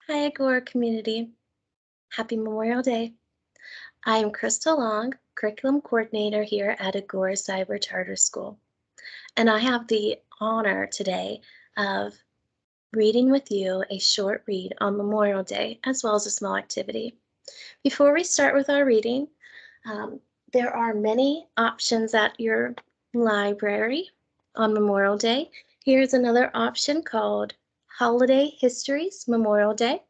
Hi, Agora community. Happy Memorial Day. I am Crystal Long, Curriculum Coordinator here at Agora Cyber Charter School, and I have the honor today of reading with you a short read on Memorial Day, as well as a small activity. Before we start with our reading, there are many options at your library on Memorial Day. Here's another option called Holiday Histories Memorial Day.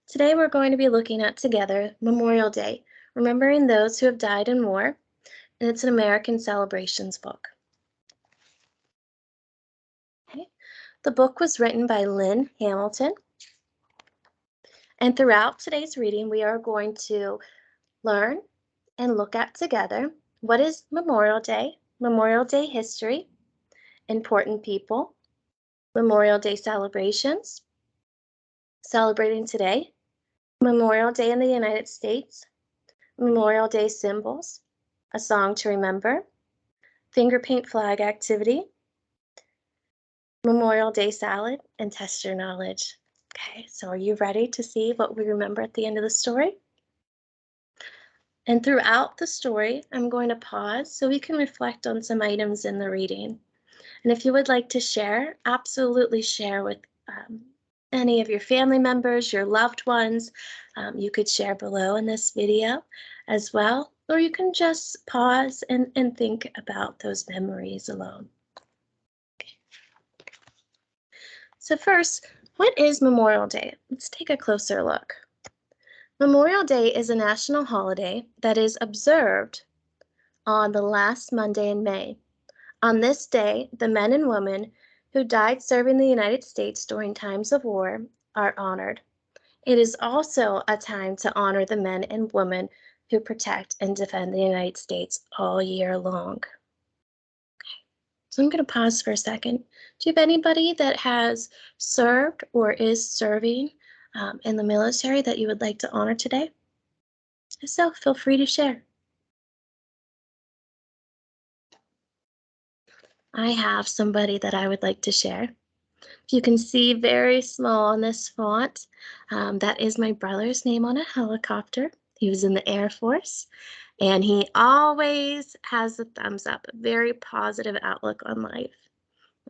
Today we're going to be looking at together Memorial Day, Remembering Those Who Have Died in War, and it's an American Celebrations book. Okay. The book was written by Lynn Hamilton, and throughout today's reading we are going to learn and look at together what is Memorial Day history, important people, Memorial Day celebrations, celebrating today, Memorial Day in the United States, Memorial Day symbols, a song to remember, finger paint flag activity, Memorial Day salad, and test your knowledge. Okay, so are you ready to see what we remember at the end of the story? And throughout the story, I'm going to pause so we can reflect on some items in the reading. And if you would like to share, absolutely share with any of your family members, your loved ones. You could share below in this video as well, or you can just pause and think about those memories alone. Okay. So first, what is Memorial Day? Let's take a closer look. Memorial Day is a national holiday that is observed on the last Monday in May. On this day, the men and women who died serving the United States during times of war are honored. It is also a time to honor the men and women who protect and defend the United States all year long. So I'm going to pause for a second. Do you have anybody that has served or is serving in the military that you would like to honor today? If so, feel free to share. I have somebody that I would like to share. You can see very small on this font, that is my brother's name on a helicopter. He was in the Air Force, and he always has a thumbs up, a very positive outlook on life.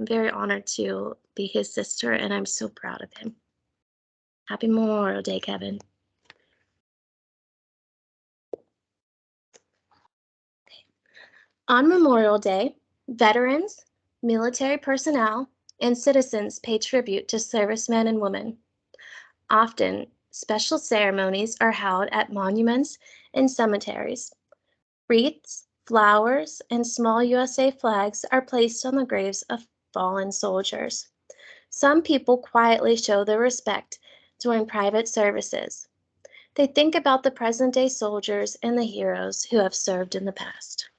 I'm very honored to be his sister, and I'm so proud of him. Happy Memorial Day, Kevin. On Memorial Day, veterans, military personnel, and citizens pay tribute to servicemen and women. Often, special ceremonies are held at monuments and cemeteries. Wreaths, flowers, and small USA flags are placed on the graves of fallen soldiers. Some people quietly show their respect during private services. They think about the present-day soldiers and the heroes who have served in the past.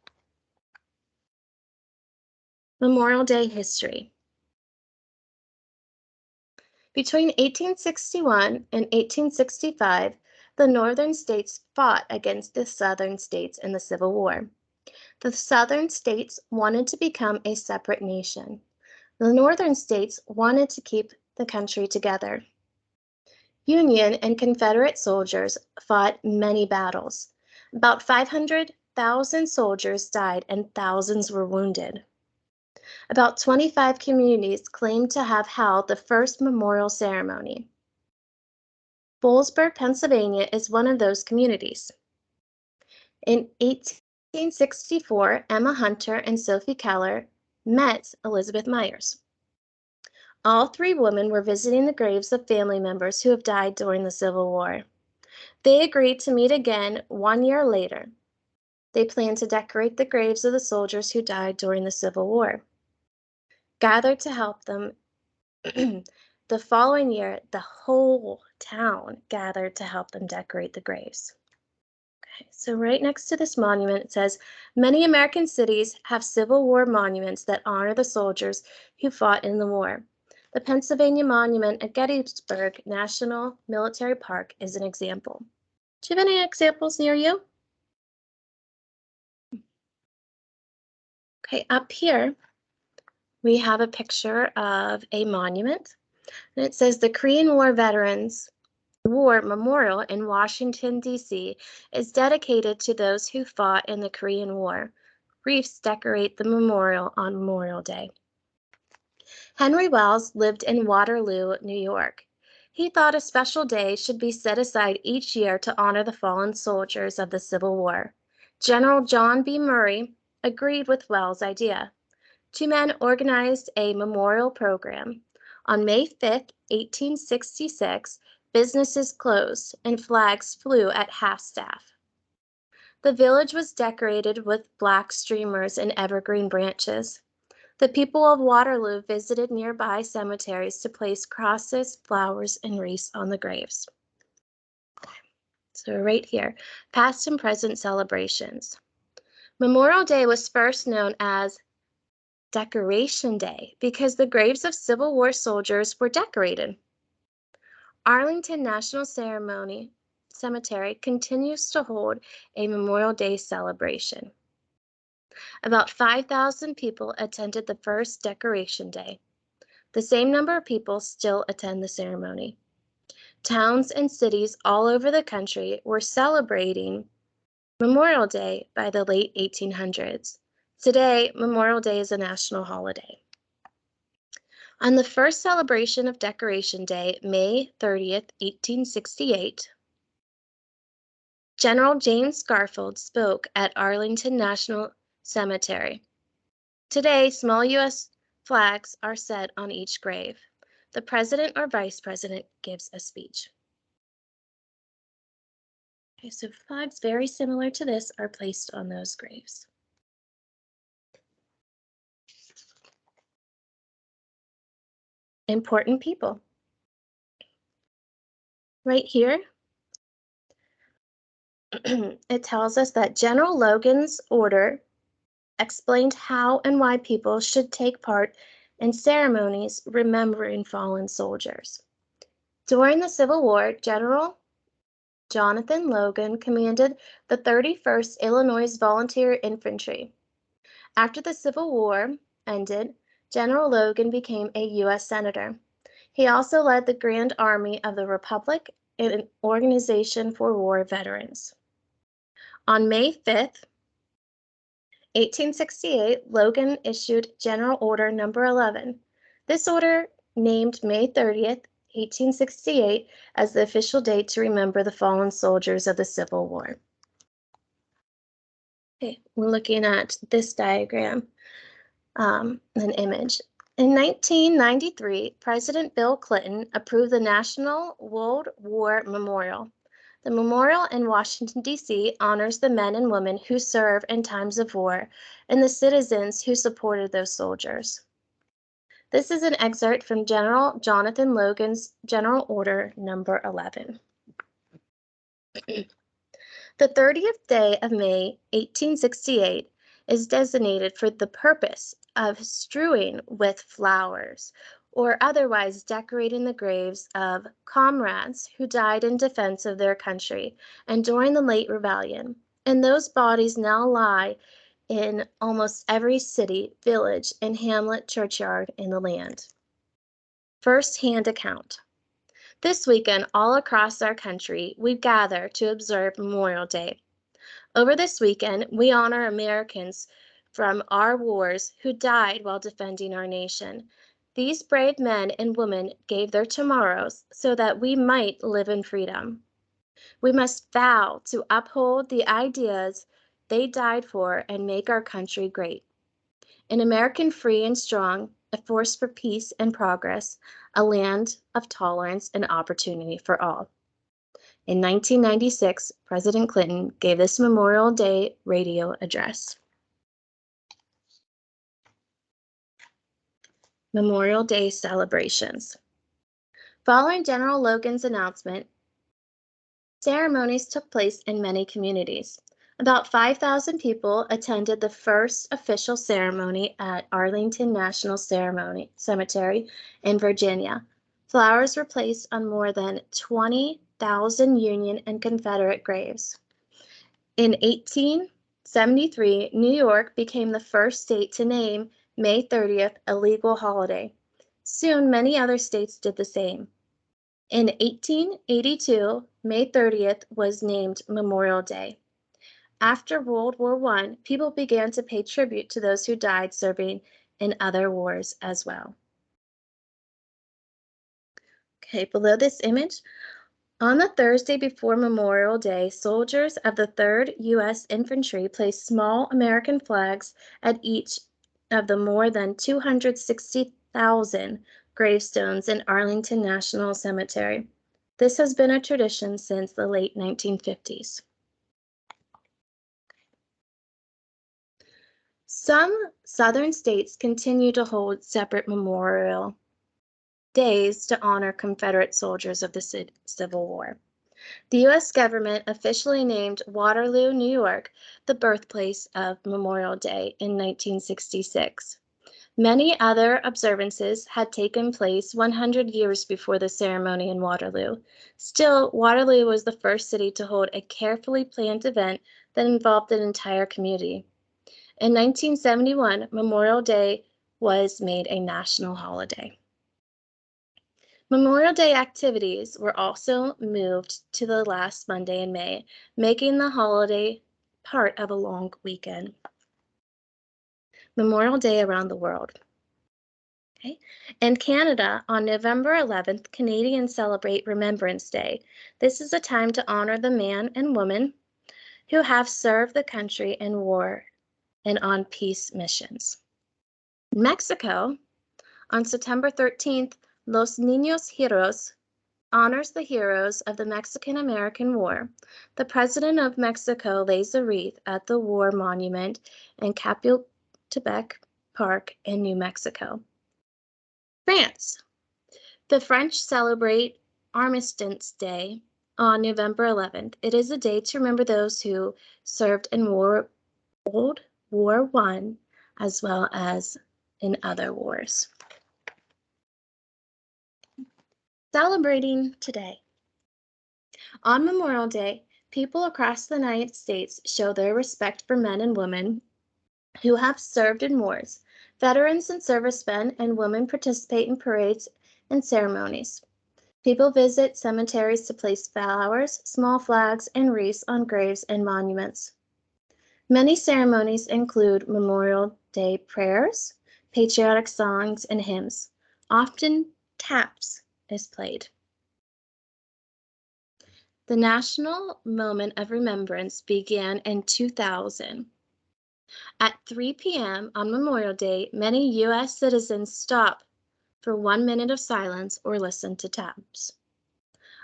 Memorial Day history. Between 1861 and 1865, the Northern states fought against the Southern states in the Civil War. The Southern states wanted to become a separate nation. The Northern states wanted to keep the country together. Union and Confederate soldiers fought many battles. About 500,000 soldiers died and thousands were wounded. About 25 communities claim to have held the first memorial ceremony. Boalsburg, Pennsylvania is one of those communities. In 1864, Emma Hunter and Sophie Keller met Elizabeth Myers. All three women were visiting the graves of family members who have died during the Civil War. They agreed to meet again 1 year later. They planned to decorate the graves of the soldiers who died during the Civil War. Gathered to help them, the following year, the whole town gathered to help them decorate the graves. Okay, so right next to this monument, it says, many American cities have Civil War monuments that honor the soldiers who fought in the war. The Pennsylvania Monument at Gettysburg National Military Park is an example. Do you have any examples near you? Okay, up here, we have a picture of a monument, and it says the Korean War Veterans War Memorial in Washington, D.C. is dedicated to those who fought in the Korean War. Wreaths decorate the memorial on Memorial Day. Henry Wells lived in Waterloo, New York. He thought a special day should be set aside each year to honor the fallen soldiers of the Civil War. General John B. Murray agreed with Wells' idea. Two men organized a memorial program. On May 5, 1866, businesses closed and flags flew at half-staff. The village was decorated with black streamers and evergreen branches. The people of Waterloo visited nearby cemeteries to place crosses, flowers, and wreaths on the graves. So right here, past and present celebrations. Memorial Day was first known as Decoration Day because the graves of Civil War soldiers were decorated. Arlington National Cemetery continues to hold a Memorial Day celebration. About 5,000 people attended the first Decoration Day. The same number of people still attend the ceremony. Towns and cities all over the country were celebrating Memorial Day by the late 1800s. Today, Memorial Day is a national holiday. On the first celebration of Decoration Day, May 30th, 1868, General James Garfield spoke at Arlington National Cemetery. Today, small U.S. flags are set on each grave. The president or vice president gives a speech. Okay, so flags very similar to this are placed on those graves. Important people. Right here, it tells us that General Logan's order explained how and why people should take part in ceremonies remembering fallen soldiers. During the Civil War, General Jonathan Logan commanded the 31st Illinois Volunteer Infantry. After the Civil War ended, General Logan became a U.S. Senator. He also led the Grand Army of the Republic, an organization for war veterans. On May 5th, 1868, Logan issued General Order No. 11. This order named May 30th, 1868 as the official date to remember the fallen soldiers of the Civil War. Okay, we're looking at this diagram, an image. In 1993, President Bill Clinton approved the National World War Memorial. The memorial in Washington, D.C. honors the men and women who served in times of war and the citizens who supported those soldiers. This is an excerpt from General Jonathan Logan's General Order No. 11. The 30th day of May, 1868, is designated for the purpose of strewing with flowers or otherwise decorating the graves of comrades who died in defense of their country and during the late rebellion, and those bodies now lie in almost every city, village, and hamlet churchyard in the land. First-hand account. This weekend, all across our country, we gather to observe Memorial Day. Over this weekend, we honor Americans from our wars who died while defending our nation. These brave men and women gave their tomorrows so that we might live in freedom. We must vow to uphold the ideas they died for and make our country great. An American free and strong, a force for peace and progress, a land of tolerance and opportunity for all. In 1996, President Clinton gave this Memorial Day radio address. Memorial Day celebrations. Following General Logan's announcement, ceremonies took place in many communities. About 5,000 people attended the first official ceremony at Arlington National Cemetery in Virginia. Flowers were placed on more than 20,000 Union and Confederate graves. In 1873, New York became the first state to name May 30th a legal holiday. Soon, many other states did the same. In 1882, May 30th was named Memorial Day. After World War I, people began to pay tribute to those who died serving in other wars as well. Okay, below this image, on the Thursday before Memorial Day, soldiers of the 3rd U.S. Infantry placed small American flags at each of the more than 260,000 gravestones in Arlington National Cemetery. This has been a tradition since the late 1950s. Some southern states continue to hold separate memorial days to honor Confederate soldiers of the Civil War. The U.S. government officially named Waterloo, New York, the birthplace of Memorial Day in 1966. Many other observances had taken place 100 years before the ceremony in Waterloo. Still, Waterloo was the first city to hold a carefully planned event that involved an entire community. In 1971, Memorial Day was made a national holiday. Memorial Day activities were also moved to the last Monday in May, making the holiday part of a long weekend. Memorial Day around the world. Okay. In Canada, on November 11th, Canadians celebrate Remembrance Day. This is a time to honor the man and woman who have served the country in war and on peace missions. Mexico, on September 13th, Los Niños Héroes honors the heroes of the Mexican-American War. The President of Mexico lays a wreath at the War Monument in Chapultepec Park in New Mexico. France. The French celebrate Armistice Day on November 11th. It is a day to remember those who served in World War I as well as in other wars. Celebrating today. On Memorial Day, people across the United States show their respect for men and women who have served in wars. Veterans and servicemen and women participate in parades and ceremonies. People visit cemeteries to place flowers, small flags, and wreaths on graves and monuments. Many ceremonies include Memorial Day prayers, patriotic songs, and hymns. Often taps is played. The National Moment of Remembrance began in 2000. At 3 p.m. on Memorial Day, many U.S. citizens stop for 1 minute of silence or listen to taps.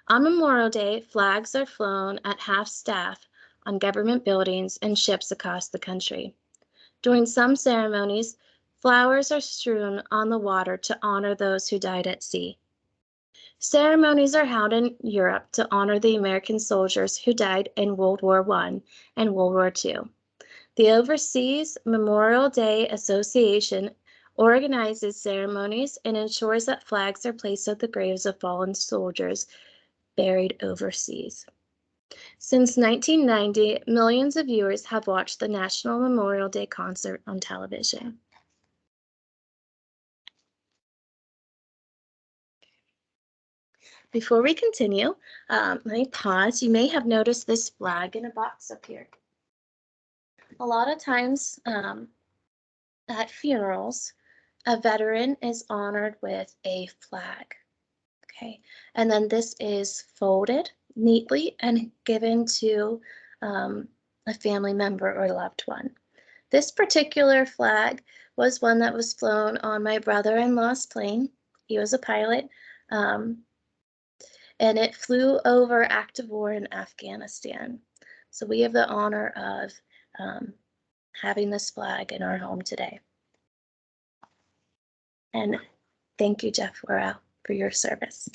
On Memorial Day, flags are flown at half-staff on government buildings and ships across the country. During some ceremonies, flowers are strewn on the water to honor those who died at sea. Ceremonies are held in Europe to honor the American soldiers who died in World War I and World War II. The Overseas Memorial Day Association organizes ceremonies and ensures that flags are placed at the graves of fallen soldiers buried overseas. Since 1990, millions of viewers have watched the National Memorial Day concert on television. Before we continue, let me pause. You may have noticed this flag in a box up here. A lot of times at funerals, a veteran is honored with a flag. Okay, and then this is folded neatly and given to a family member or loved one. This particular flag was one that was flown on my brother-in-law's plane. He was a pilot, and it flew over active war in Afghanistan. So we have the honor of having this flag in our home today. And thank you, Jeff Worrell, for your service.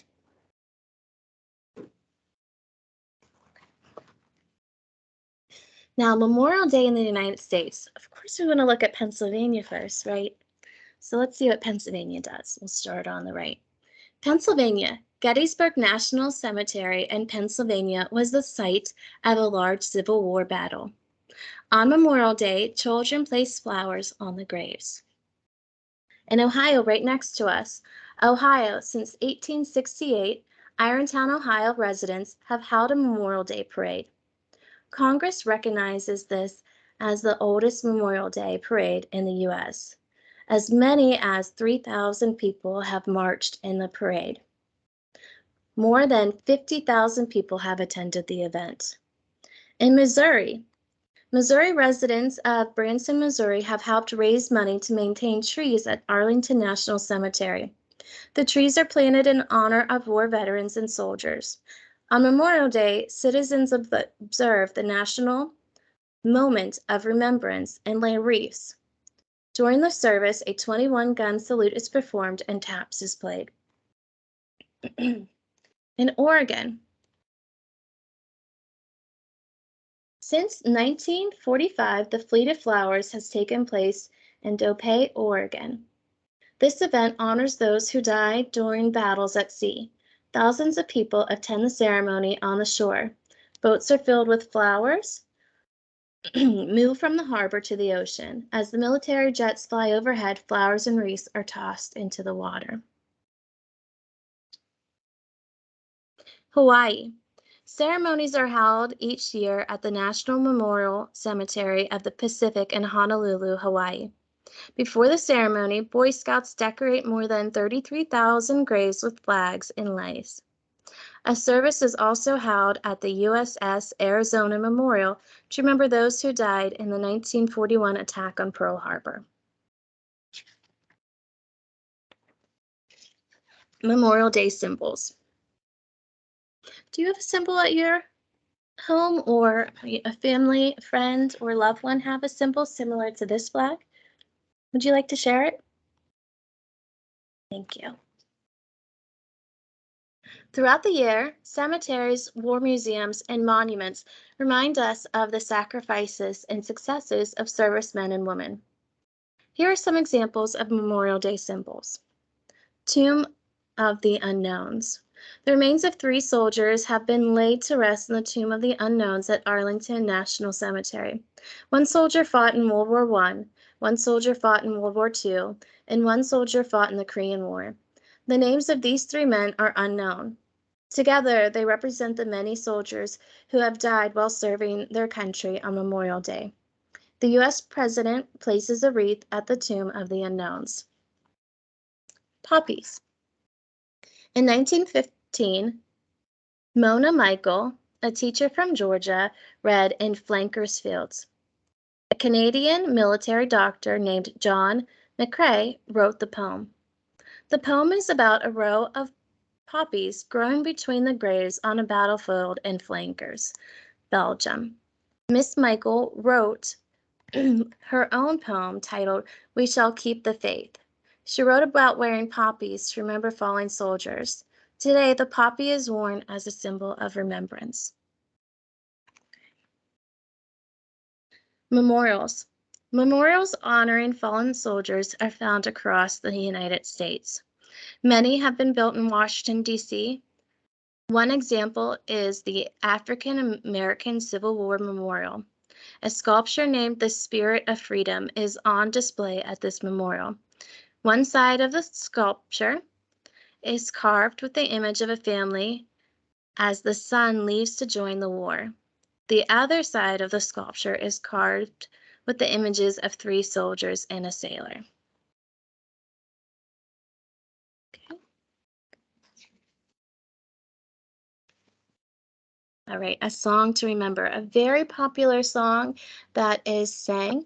Now, Memorial Day in the United States. Of course, we want to look at Pennsylvania first, right? So let's see what Pennsylvania does. We'll start on the right. Pennsylvania. Gettysburg National Cemetery in Pennsylvania was the site of a large Civil War battle. On Memorial Day, children place flowers on the graves. In Ohio, right next to us, Ohio, since 1868, Irontown, Ohio residents have held a Memorial Day parade. Congress recognizes this as the oldest Memorial Day parade in the U.S. As many as 3,000 people have marched in the parade. More than 50,000 people have attended the event. In Missouri, Missouri residents of Branson, Missouri have helped raise money to maintain trees at Arlington National Cemetery. The trees are planted in honor of war veterans and soldiers. On Memorial Day, citizens observe the national moment of remembrance and lay wreaths. During the service, a 21-gun salute is performed and taps is played. In Oregon, since 1945, the Fleet of Flowers has taken place in Dopay, Oregon. This event honors those who died during battles at sea. Thousands of people attend the ceremony on the shore. Boats are filled with flowers, move from the harbor to the ocean. As the military jets fly overhead, flowers and wreaths are tossed into the water. Hawaii. Ceremonies are held each year at the National Memorial Cemetery of the Pacific in Honolulu, Hawaii. Before the ceremony, Boy Scouts decorate more than 33,000 graves with flags and lace. A service is also held at the USS Arizona Memorial to remember those who died in the 1941 attack on Pearl Harbor. Memorial Day symbols. Do you have a symbol at your home, or a family, friend, or loved one have a symbol similar to this flag? Would you like to share it? Thank you. Throughout the year, cemeteries, war museums, and monuments remind us of the sacrifices and successes of servicemen and women. Here are some examples of Memorial Day symbols. Tomb of the Unknowns. The remains of 3 soldiers have been laid to rest in the Tomb of the Unknowns at Arlington National Cemetery. 1 soldier fought in World War I, 1 soldier fought in World War II, and 1 soldier fought in the Korean War. The names of these 3 men are unknown. Together, they represent the many soldiers who have died while serving their country on Memorial Day. The U.S. President places a wreath at the Tomb of the Unknowns. Poppies. In 1915, Mona Michael, a teacher from Georgia, read In Flankers Fields. A Canadian military doctor named John McCrae wrote the poem. The poem is about a row of poppies growing between the graves on a battlefield in Flankers, Belgium. Miss Michael wrote her own poem titled We Shall Keep the Faith. She wrote about wearing poppies to remember fallen soldiers. Today, the poppy is worn as a symbol of remembrance. Memorials. Memorials honoring fallen soldiers are found across the United States. Many have been built in Washington, D.C. One example is the African American Civil War Memorial. A sculpture named the Spirit of Freedom is on display at this memorial. One side of the sculpture is carved with the image of a family as the son leaves to join the war. The other side of the sculpture is carved with the images of 3 soldiers and a sailor. Okay. All right, a song to remember, a very popular song that is sang.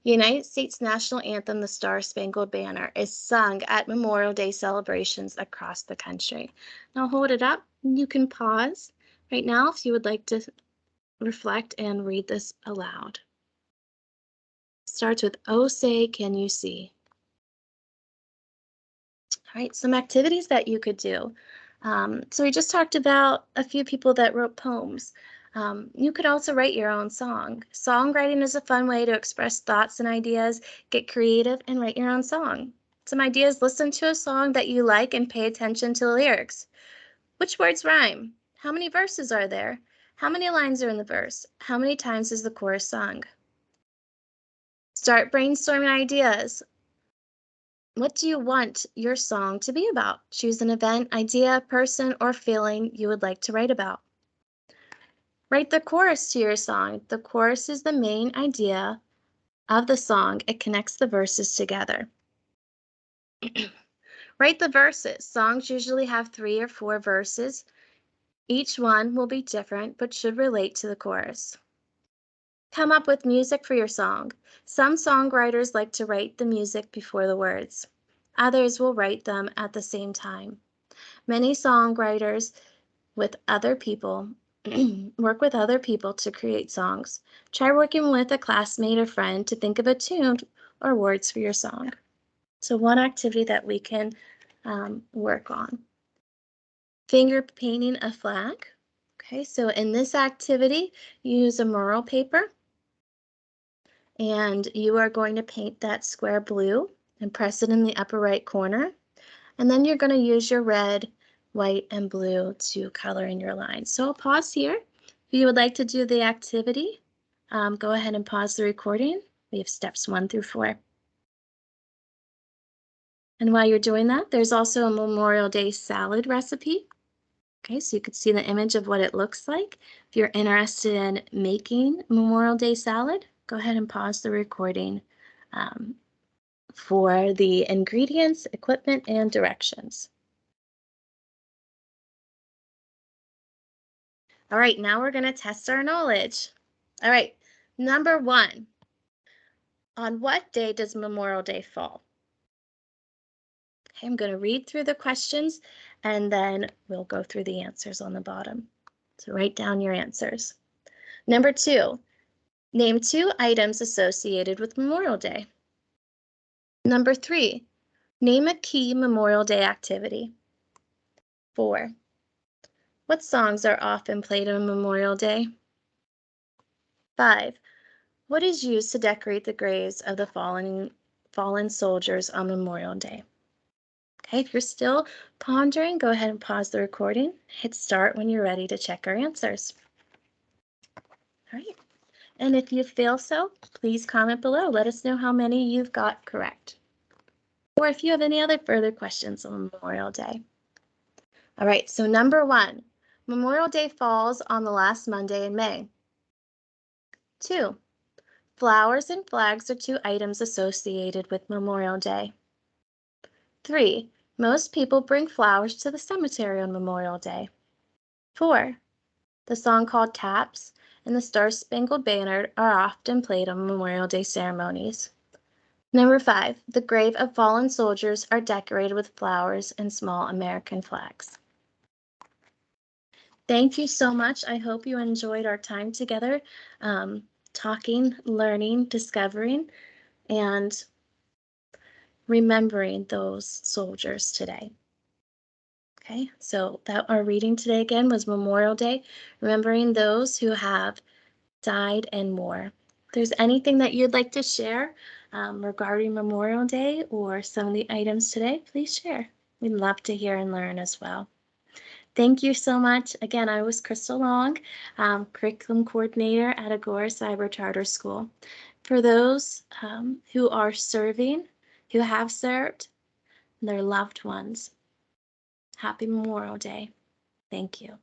The United States National Anthem, the Star-Spangled Banner, is sung at Memorial Day celebrations across the country. Now hold it up. You can pause right now if you would like to reflect and read this aloud. Starts with, "Oh, say, can you see?" All right, some activities that you could do. So we just talked about a few people that wrote poems. You could also write your own song. Songwriting is a fun way to express thoughts and ideas, get creative, and write your own song. Some ideas: listen to a song that you like and pay attention to the lyrics. Which words rhyme? How many verses are there? How many lines are in the verse? How many times is the chorus sung? Start brainstorming ideas. What do you want your song to be about? Choose an event, idea, person, or feeling you would like to write about. Write the chorus to your song. The chorus is the main idea of the song. It connects the verses together. Write the verses. Songs usually have 3 or 4 verses. Each one will be different, but should relate to the chorus. Come up with music for your song. Some songwriters like to write the music before the words. Others will write them at the same time. Many songwriters with other people work with other people to create songs. Try working with a classmate or friend to think of a tune or words for your song. So one activity that we can work on. Finger painting a flag. Okay, so in this activity, use a mural paper and you are going to paint that square blue and press it in the upper right corner. And then you're going to use your red, white, and blue to color in your lines. So I'll pause here. If you would like to do the activity, go ahead and pause the recording. We have steps 1 through 4. And while you're doing that, there's also a Memorial Day salad recipe. Okay, so you can see the image of what it looks like. If you're interested in making Memorial Day salad, go ahead and pause the recording for the ingredients, equipment, and directions. All right, now we're going to test our knowledge. All right, number 1. On what day does Memorial Day fall? Okay, I'm going to read through the questions and then we'll go through the answers on the bottom. So write down your answers. Number 2, name 2 items associated with Memorial Day. Number 3, name a key Memorial Day activity. 4, what songs are often played on Memorial Day? 5, what is used to decorate the graves of the fallen soldiers on Memorial Day? Okay, if you're still pondering, go ahead and pause the recording. Hit start when you're ready to check our answers. All right, and if you feel so, please comment below. Let us know how many you've got correct. Or if you have any other further questions on Memorial Day. All right, so number 1, Memorial Day falls on the last Monday in May. 2, flowers and flags are 2 items associated with Memorial Day. 3, most people bring flowers to the cemetery on Memorial Day. 4, the song called Taps and the Star-Spangled Banner are often played on Memorial Day ceremonies. Number 5, the grave of fallen soldiers are decorated with flowers and small American flags. Thank you so much. I hope you enjoyed our time together, talking, learning, discovering, and remembering those soldiers today. Okay, so that our reading today again was Memorial Day, remembering those who have died and more. If there's anything that you'd like to share regarding Memorial Day or some of the items today, please share. We'd love to hear and learn as well. Thank you so much. Again, I was Crystal Long, Curriculum Coordinator at Agora Cyber Charter School. For those who are serving, who have served, their loved ones, happy Memorial Day. Thank you.